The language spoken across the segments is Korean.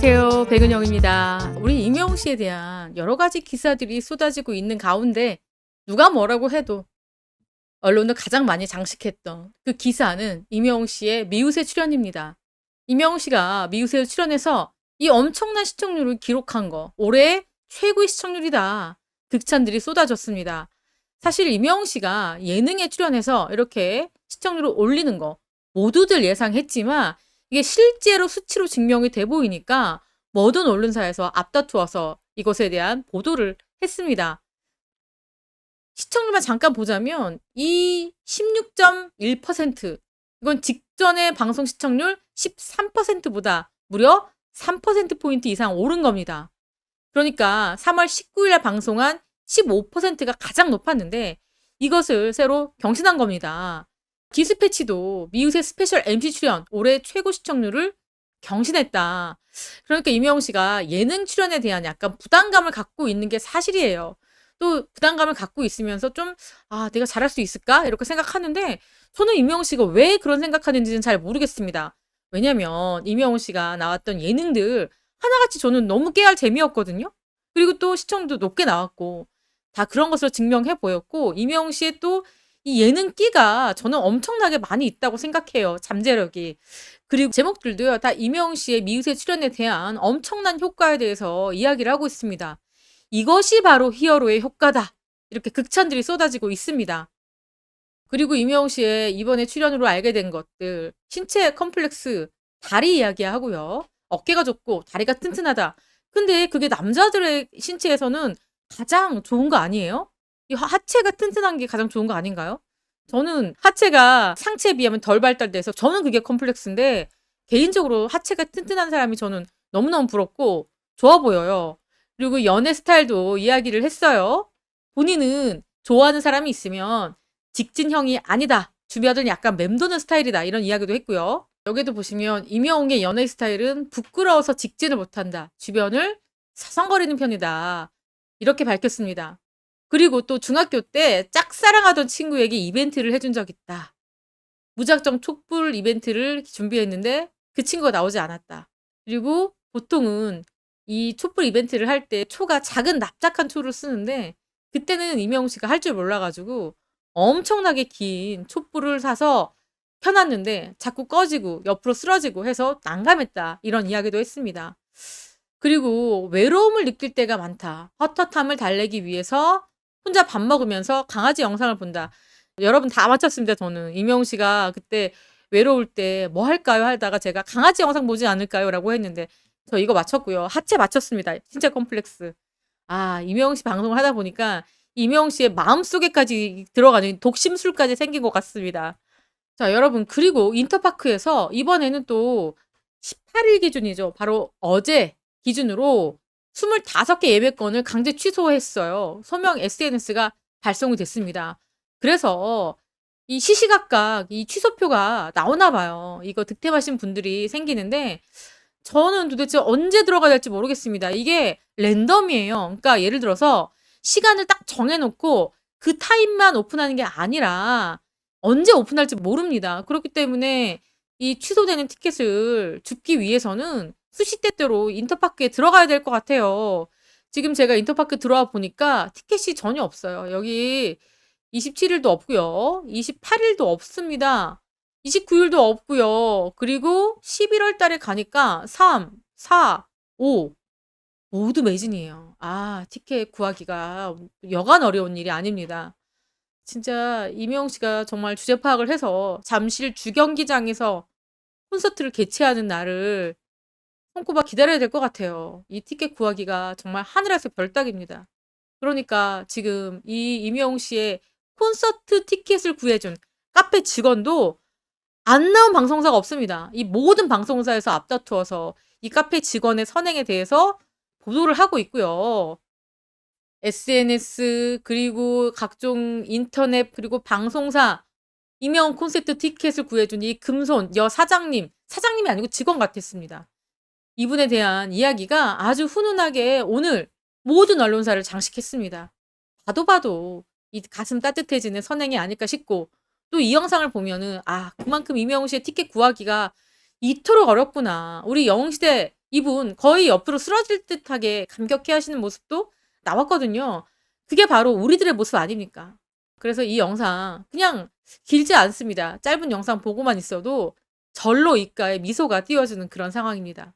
안녕하세요. 백은영입니다. 우리 임영웅 씨에 대한 여러 가지 기사들이 쏟아지고 있는 가운데 누가 뭐라고 해도 언론을 가장 많이 장식했던 그 기사는 임영웅 씨의 미우새 출연입니다. 임영웅 씨가 미우새에 출연해서 이 엄청난 시청률을 기록한 거 올해 최고의 시청률이다. 극찬들이 쏟아졌습니다. 사실 임영웅 씨가 예능에 출연해서 이렇게 시청률을 올리는 거 모두들 예상했지만 이게 실제로 수치로 증명이 돼 보이니까 모든 언론사에서 앞다투어서 이것에 대한 보도를 했습니다. 시청률만 잠깐 보자면 이 16.1% 이건 직전의 방송 시청률 13%보다 무려 3%포인트 이상 오른 겁니다. 그러니까 3월 19일에 방송한 15%가 가장 높았는데 이것을 새로 경신한 겁니다. 디스패치도 미우새 스페셜 MC 출연 올해 최고 시청률을 경신했다. 그러니까 임영웅 씨가 예능 출연에 대한 약간 부담감을 갖고 있는 게 사실이에요. 또 부담감을 갖고 있으면서 좀 내가 잘할 수 있을까? 이렇게 생각하는데 저는 임영웅 씨가 왜 그런 생각하는지는 잘 모르겠습니다. 왜냐면 임영웅 씨가 나왔던 예능들 하나같이 저는 너무 깨알 재미였거든요. 그리고 또 시청도 높게 나왔고 다 그런 것으로 증명해 보였고 임영웅 씨의 또 이 예능 끼가 저는 엄청나게 많이 있다고 생각해요. 잠재력이. 그리고 제목들도요. 다 임영웅 씨의 미우새 출연에 대한 엄청난 효과에 대해서 이야기를 하고 있습니다. 이것이 바로 히어로의 효과다. 이렇게 극찬들이 쏟아지고 있습니다. 그리고 임영웅 씨의 이번에 출연으로 알게 된 것들 신체 컴플렉스 다리 이야기하고요. 어깨가 좁고 다리가 튼튼하다. 근데 그게 남자들의 신체에서는 가장 좋은 거 아니에요? 이 하체가 튼튼한 게 가장 좋은 거 아닌가요? 저는 하체가 상체에 비하면 덜 발달돼서 저는 그게 컴플렉스인데 개인적으로 하체가 튼튼한 사람이 저는 너무너무 부럽고 좋아 보여요. 그리고 연애 스타일도 이야기를 했어요. 본인은 좋아하는 사람이 있으면 직진형이 아니다. 주변을 약간 맴도는 스타일이다. 이런 이야기도 했고요. 여기도 보시면 임영웅의 연애 스타일은 부끄러워서 직진을 못한다. 주변을 사성거리는 편이다. 이렇게 밝혔습니다. 그리고 또 중학교 때 짝사랑하던 친구에게 이벤트를 해준 적 있다. 무작정 촛불 이벤트를 준비했는데 그 친구가 나오지 않았다. 그리고 보통은 이 촛불 이벤트를 할 때 초가 작은 납작한 초를 쓰는데 그때는 임영웅 씨가 할 줄 몰라가지고 엄청나게 긴 촛불을 사서 켜놨는데 자꾸 꺼지고 옆으로 쓰러지고 해서 난감했다. 이런 이야기도 했습니다. 그리고 외로움을 느낄 때가 많다. 헛헛함을 달래기 위해서 혼자 밥 먹으면서 강아지 영상을 본다. 여러분 다 맞췄습니다. 저는 임영웅 씨가 그때 외로울 때 뭐 할까요? 하다가 제가 강아지 영상 보지 않을까요? 라고 했는데 저 이거 맞췄고요. 하체 맞췄습니다. 신체 컴플렉스. 임영웅 씨 방송을 하다 보니까 임영웅 씨의 마음속에까지 들어가는 독심술까지 생긴 것 같습니다. 자, 여러분 그리고 인터파크에서 이번에는 또 18일 기준이죠. 바로 어제 기준으로 25개 예매권을 강제 취소했어요. 소명 SNS가 발송이 됐습니다. 그래서 이 시시각각 이 취소표가 나오나 봐요. 이거 득템하신 분들이 생기는데 저는 도대체 언제 들어가야 될지 모르겠습니다. 이게 랜덤이에요. 그러니까 예를 들어서 시간을 딱 정해놓고 그 타임만 오픈하는 게 아니라 언제 오픈할지 모릅니다. 그렇기 때문에 이 취소되는 티켓을 줍기 위해서는 수시때때로 인터파크에 들어가야 될 것 같아요. 지금 제가 인터파크 들어와 보니까 티켓이 전혀 없어요. 여기 27일도 없고요. 28일도 없습니다. 29일도 없고요. 그리고 11월 달에 가니까 3, 4, 5 모두 매진이에요. 티켓 구하기가 여간 어려운 일이 아닙니다. 진짜 임영웅 씨가 정말 주제 파악을 해서 잠실 주경기장에서 콘서트를 개최하는 날을 손꼽아 기다려야 될 것 같아요. 이 티켓 구하기가 정말 하늘에서 별 따기입니다. 그러니까 지금 이 임영웅 씨의 콘서트 티켓을 구해준 카페 직원도 안 나온 방송사가 없습니다. 이 모든 방송사에서 앞다투어서 이 카페 직원의 선행에 대해서 보도를 하고 있고요. SNS 그리고 각종 인터넷 그리고 방송사 임영웅 콘서트 티켓을 구해준 이 금손 여 사장님이 아니고 직원 같았습니다. 이분에 대한 이야기가 아주 훈훈하게 오늘 모든 언론사를 장식했습니다. 봐도 이 가슴 따뜻해지는 선행이 아닐까 싶고 또 이 영상을 보면은 그만큼 임영웅 씨의 티켓 구하기가 이토록 어렵구나. 우리 영웅시대 이분 거의 옆으로 쓰러질 듯하게 감격해 하시는 모습도 나왔거든요. 그게 바로 우리들의 모습 아닙니까? 그래서 이 영상 그냥 길지 않습니다. 짧은 영상 보고만 있어도 절로 입가에 미소가 띄어지는 그런 상황입니다.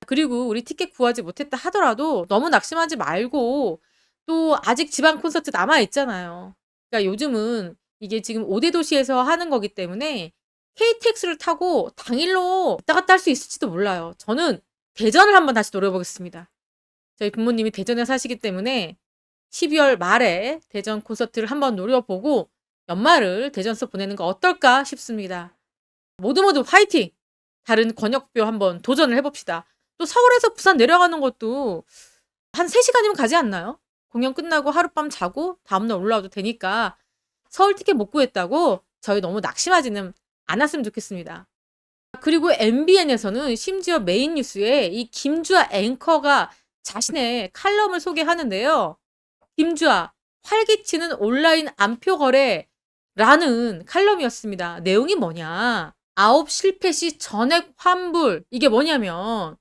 그리고 우리 티켓 구하지 못했다 하더라도 너무 낙심하지 말고 또 아직 지방 콘서트 남아 있잖아요. 그러니까 요즘은 이게 지금 5대 도시에서 하는 거기 때문에 KTX를 타고 당일로 왔다 갔다 할 수 있을지도 몰라요. 저는 대전을 한번 다시 노려보겠습니다. 저희 부모님이 대전에 사시기 때문에 12월 말에 대전 콘서트를 한번 노려보고 연말을 대전에서 보내는 거 어떨까 싶습니다. 모두 화이팅! 다른 권역표 한번 도전을 해봅시다. 또 서울에서 부산 내려가는 것도 한 3시간이면 가지 않나요? 공연 끝나고 하룻밤 자고 다음날 올라와도 되니까 서울 티켓 못 구했다고 저희 너무 낙심하지는 않았으면 좋겠습니다. 그리고 MBN에서는 심지어 메인 뉴스에 이 김주아 앵커가 자신의 칼럼을 소개하는데요. 김주아, 활기치는 온라인 암표 거래라는 칼럼이었습니다. 내용이 뭐냐? 아홉 실패 시 전액 환불. 이게 뭐냐면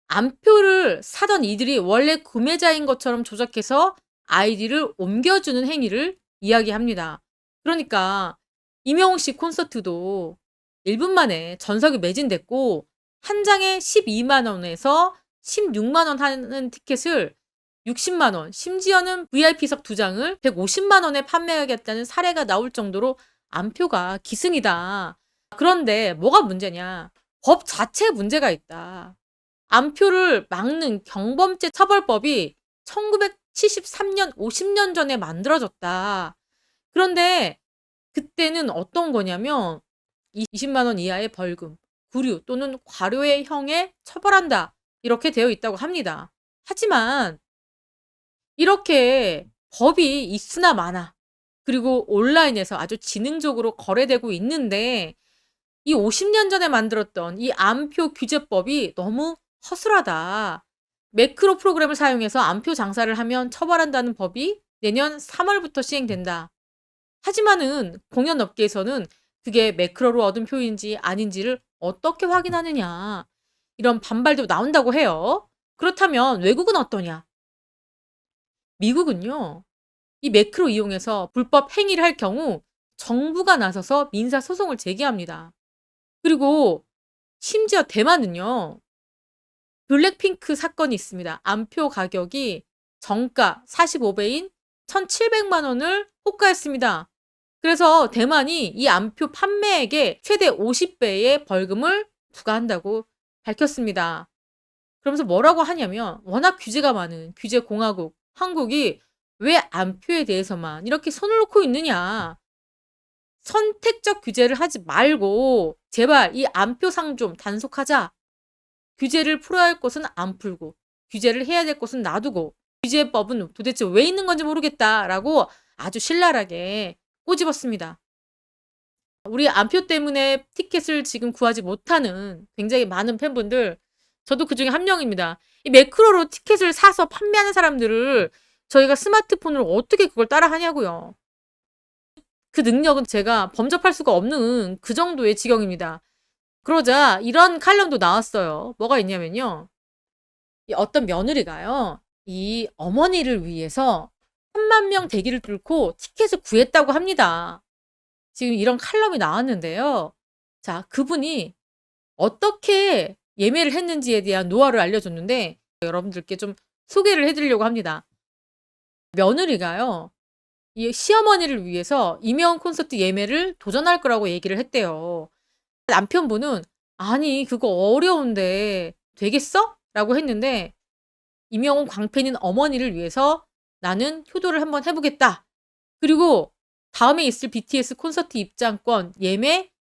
암표를 사던 이들이 원래 구매자인 것처럼 조작해서 아이디를 옮겨주는 행위를 이야기합니다. 그러니까 임영웅 씨 콘서트도 1분 만에 전석이 매진됐고 한 장에 12만 원에서 16만 원 하는 티켓을 60만 원, 심지어는 VIP석 2장을 150만 원에 판매하겠다는 사례가 나올 정도로 암표가 기승이다. 그런데 뭐가 문제냐? 법 자체에 문제가 있다. 암표를 막는 경범죄 처벌법이 1973년 50년 전에 만들어졌다. 그런데 그때는 어떤 거냐면 20만 원 이하의 벌금, 구류 또는 과료의 형에 처벌한다. 이렇게 되어 있다고 합니다. 하지만 이렇게 법이 있으나 마나 그리고 온라인에서 아주 지능적으로 거래되고 있는데 이 50년 전에 만들었던 이 암표 규제법이 너무 허술하다. 매크로 프로그램을 사용해서 암표 장사를 하면 처벌한다는 법이 내년 3월부터 시행된다. 하지만은 공연업계에서는 그게 매크로로 얻은 표인지 아닌지를 어떻게 확인하느냐. 이런 반발도 나온다고 해요. 그렇다면 외국은 어떠냐? 미국은요. 이 매크로 이용해서 불법 행위를 할 경우 정부가 나서서 민사소송을 제기합니다. 그리고 심지어 대만은요. 블랙핑크 사건이 있습니다. 암표 가격이 정가 45배인 1,700만 원을 호가했습니다. 그래서 대만이 이 암표 판매액의 최대 50배의 벌금을 부과한다고 밝혔습니다. 그러면서 뭐라고 하냐면 워낙 규제가 많은 규제공화국 한국이 왜 암표에 대해서만 이렇게 손을 놓고 있느냐. 선택적 규제를 하지 말고 제발 이 암표상 좀 단속하자. 규제를 풀어야 할 곳은 안 풀고 규제를 해야 될 곳은 놔두고 규제법은 도대체 왜 있는 건지 모르겠다라고 아주 신랄하게 꼬집었습니다. 우리 암표 때문에 티켓을 지금 구하지 못하는 굉장히 많은 팬분들 저도 그중에 한 명입니다. 이 매크로로 티켓을 사서 판매하는 사람들을 저희가 스마트폰으로 어떻게 그걸 따라하냐고요. 그 능력은 제가 범접할 수가 없는 그 정도의 지경입니다. 그러자 이런 칼럼도 나왔어요. 뭐가 있냐면요. 이 어떤 며느리가요. 이 어머니를 위해서 3만 명 대기를 뚫고 티켓을 구했다고 합니다. 지금 이런 칼럼이 나왔는데요. 자, 그분이 어떻게 예매를 했는지에 대한 노하우를 알려줬는데 여러분들께 좀 소개를 해드리려고 합니다. 며느리가요. 이 시어머니를 위해서 임영웅 콘서트 예매를 도전할 거라고 얘기를 했대요. 남편분은 아니 그거 어려운데 되겠어? 라고 했는데 임영웅 광팬인 어머니를 위해서 나는 효도를 한번 해보겠다. 그리고 다음에 있을 BTS 콘서트 입장권 예매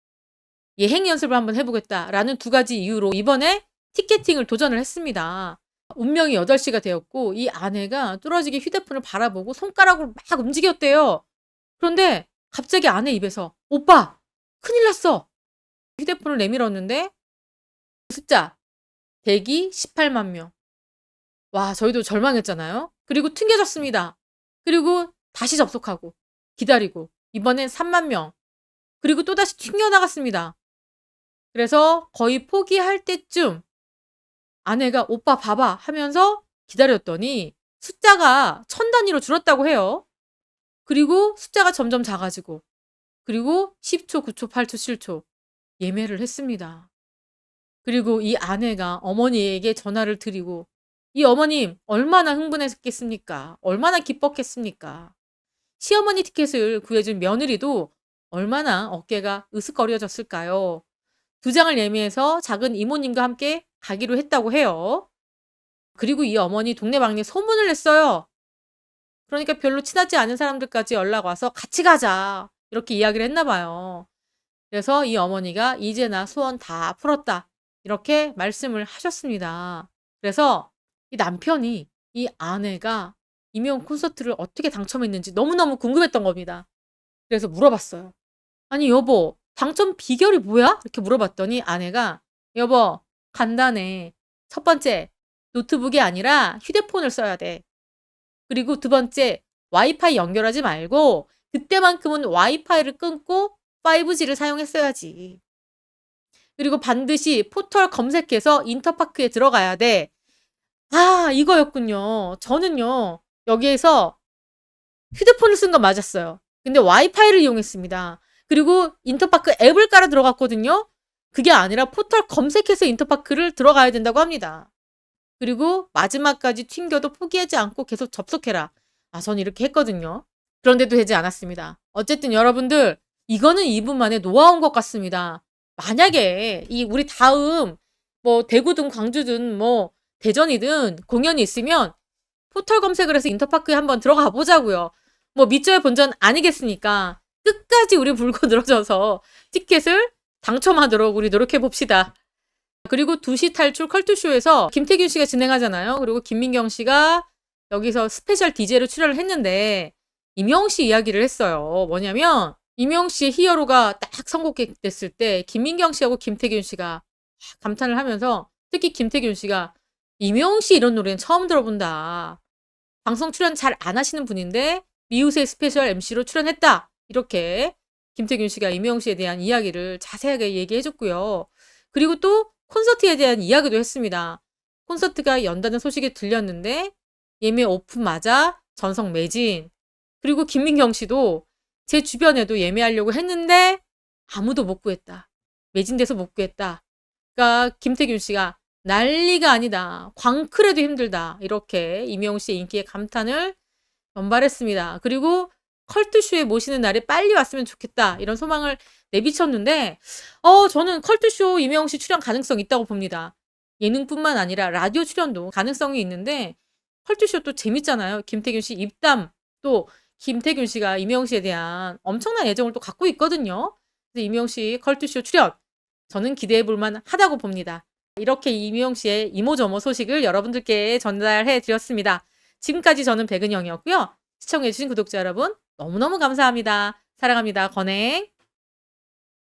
예행 연습을 한번 해보겠다라는 2가지 이유로 이번에 티켓팅을 도전을 했습니다. 운명이 8시가 되었고 이 아내가 뚫어지게 휴대폰을 바라보고 손가락으로 막 움직였대요. 그런데 갑자기 아내 입에서 오빠 큰일 났어. 휴대폰을 내밀었는데 숫자 대기 18만 명. 와 저희도 절망했잖아요. 그리고 튕겨졌습니다. 그리고 다시 접속하고 기다리고 이번엔 3만 명. 그리고 또다시 튕겨나갔습니다. 그래서 거의 포기할 때쯤 아내가 "오빠 봐봐." 하면서 기다렸더니 숫자가 1000 단위로 줄었다고 해요. 그리고 숫자가 점점 작아지고 그리고 10 초, 9 초, 8 초, 7 초 예매를 했습니다. 그리고 이 아내가 어머니에게 전화를 드리고 이 어머님 얼마나 흥분했겠습니까? 얼마나 기뻤겠습니까? 시어머니 티켓을 구해준 며느리도 얼마나 어깨가 으쓱거려졌을까요? 2장을 예매해서 작은 이모님과 함께 가기로 했다고 해요. 그리고 이 어머니 동네방네 소문을 냈어요. 그러니까 별로 친하지 않은 사람들까지 연락 와서 "같이 가자." 이렇게 이야기를 했나 봐요. 그래서 이 어머니가 "이제 나 소원 다 풀었다." 이렇게 말씀을 하셨습니다. 그래서 이 남편이 이 아내가 임영웅 콘서트를 어떻게 당첨했는지 너무너무 궁금했던 겁니다. 그래서 물어봤어요. "아니 여보 당첨 비결이 뭐야?" 이렇게 물어봤더니 아내가 "여보 간단해. 첫 번째 노트북이 아니라 휴대폰을 써야 돼. 그리고 두 번째 와이파이 연결하지 말고 그때만큼은 와이파이를 끊고 5G를 사용했어야지. 그리고 반드시 포털 검색해서 인터파크에 들어가야 돼." 아 이거였군요. 저는요 여기에서 휴대폰을 쓴 건 맞았어요. 근데 와이파이를 이용했습니다. 그리고 인터파크 앱을 깔아 들어갔거든요. 그게 아니라 포털 검색해서 인터파크를 들어가야 된다고 합니다. 그리고 마지막까지 튕겨도 포기하지 않고 계속 접속해라. 아 전 이렇게 했거든요. 그런데도 되지 않았습니다. 어쨌든 여러분들 이거는 이분만의 노하우인 것 같습니다. 만약에 이 우리 다음 뭐 대구든 광주든 뭐 대전이든 공연이 있으면 포털 검색을 해서 인터파크에 한번 들어가 보자고요. 뭐 밑져야 본전 아니겠습니까? 끝까지 우리 물고 늘어져서 티켓을 당첨하도록 우리 노력해 봅시다. 그리고 2시 탈출 컬투쇼에서 김태균 씨가 진행하잖아요. 그리고 김민경 씨가 여기서 스페셜 DJ로 출연을 했는데 임영웅 씨 이야기를 했어요. 뭐냐면 임영웅 씨의 히어로가 딱 선곡됐을 때 김민경 씨하고 김태균 씨가 감탄을 하면서 특히 김태균 씨가 "임영웅 씨 이런 노래는 처음 들어본다. 방송 출연 잘 안 하시는 분인데 미우새 스페셜 MC로 출연했다." 이렇게 김태균 씨가 임영웅 씨에 대한 이야기를 자세하게 얘기해 줬고요. 그리고 또 콘서트에 대한 이야기도 했습니다. 콘서트가 연다는 소식이 들렸는데 예매 오픈마자 전석 매진. 그리고 김민경 씨도 "제 주변에도 예매하려고 했는데 아무도 못 구했다. 매진돼서 못 구했다." 그러니까 김태균 씨가 "난리가 아니다. 광클해도 힘들다." 이렇게 임영웅 씨의 인기에 감탄을 전발했습니다. 그리고 "컬투쇼에 모시는 날이 빨리 왔으면 좋겠다." 이런 소망을 내비쳤는데 저는 컬투쇼 임영웅 씨 출연 가능성 있다고 봅니다. 예능뿐만 아니라 라디오 출연도 가능성이 있는데 컬투쇼 또 재밌잖아요. 김태균 씨 입담 또 김태균 씨가 임영웅 씨에 대한 엄청난 애정을 또 갖고 있거든요. 그래서 임영웅 씨 컬투쇼 출연 저는 기대해 볼 만하다고 봅니다. 이렇게 임영웅 씨의 이모저모 소식을 여러분들께 전달해 드렸습니다. 지금까지 저는 백은영이었고요. 시청해 주신 구독자 여러분 너무너무 감사합니다. 사랑합니다. 건행.